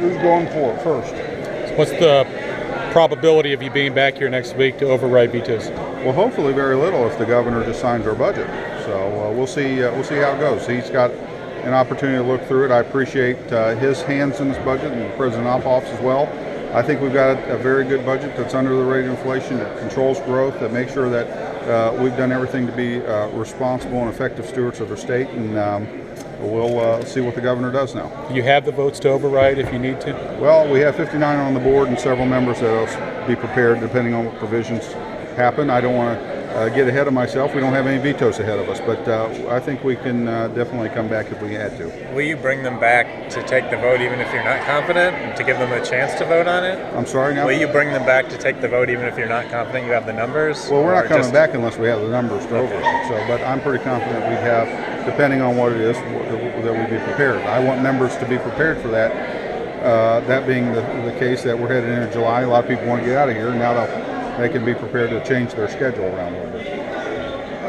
who's going for it first. What's the probability of you being back here next week to override vetoes? Well, hopefully very little if the governor just signs our budget. So we'll see. We'll see how it goes. He's got an opportunity to look through it. I appreciate his hands in this budget and the President office as well. I think we've got a very good budget that's under the rate of inflation, that controls growth, that makes sure that we've done everything to be responsible and effective stewards of our state, and we'll see what the governor does now. You have the votes to override if you need to? Well, we have 59 on the board and several members that'll be prepared depending on what provisions happen. I don't want to get ahead of myself. We don't have any vetoes ahead of us, but I think we can definitely come back if we had to. Will you bring them back to take the vote even if you're not confident, and to give them a chance to vote on it? I'm sorry now? Will you bring them back to take the vote even if you're not confident you have the numbers? Well, we're not coming back unless we have the numbers to override. So, but I'm pretty confident we'd have, depending on what it is, that we'd be prepared. I want members to be prepared for that. That being the case that we're headed into July, a lot of people want to get out of here, and now they can be prepared to change their schedule around a little bit.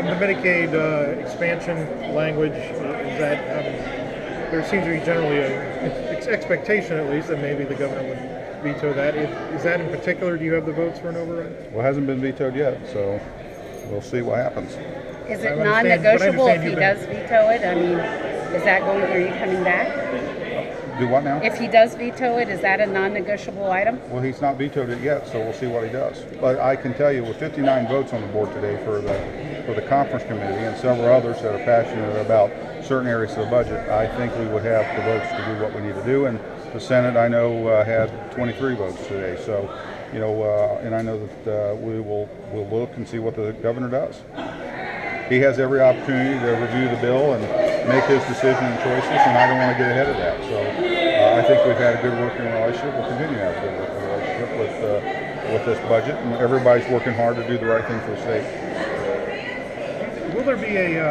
The Medicaid expansion language, is that there seems to be generally an expectation, at least, that maybe the governor would veto that. Is that in particular, do you have the votes for an override? Well, it hasn't been vetoed yet, so we'll see what happens. Is it non-negotiable if he does veto it? I mean, is that going, are you coming back? Do what now? If he does veto it, is that a non-negotiable item? Well, he's not vetoed it yet, so we'll see what he does. But I can tell you, with 59 votes on the board today for the conference committee and several others that are passionate about certain areas of the budget, I think we would have the votes to do what we need to do. And the Senate, I know, had 23 votes today. So, you know, and I know that we'll look and see what the governor does. He has every opportunity to review the bill and make his decision and choices, and I don't want to get ahead of that. So I think we've had a good working relationship. We'll continue to have a good working relationship with this budget, and everybody's working hard to do the right thing for the state. Will there be a